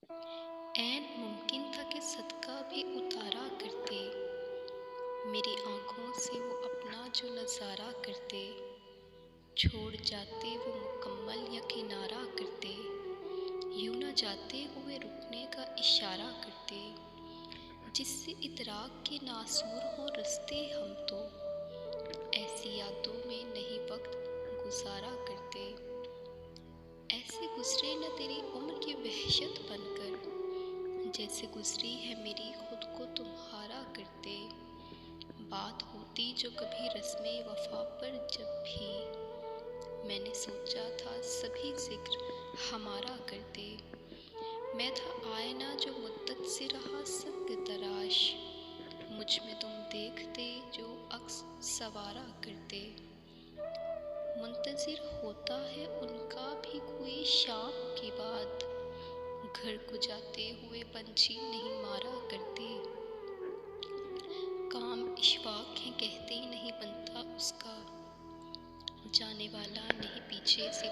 ऐन मुमकिन था कि सदका भी उतारा करते, मेरी आँखों से वो अपना जो नज़ारा करते। छोड़ जाते वो मुकम्मल या किनारा करते, यूं न जाते हुए रुकने का इशारा करते। जिससे इतराक के नासूर हों रस्ते हम तो, ऐसी यादों में नहीं वक्त गुजारा करते। ऐसे गुजरे न तेरी उम्र की वहशत बनकर, जैसे गुजरी है मेरी खुद को तुम्हारा करते। बात होती जो कभी रस्मे वफा पर, जब भी मैंने सोचा था सभी जिक्र हमारा करते। मैं था आईना जो मुद्दत से रहा संग तराश, मुझ में तुम देखते जो अक्स सवारा करते। मुंतजिर होता है उनका भी कोई शाम के बाद, घर को जाते हुए पंछी नहीं मारा करते। काम इश्फाक है कहते ही नहीं बनता उसका, जाने वाला नहीं पीछे से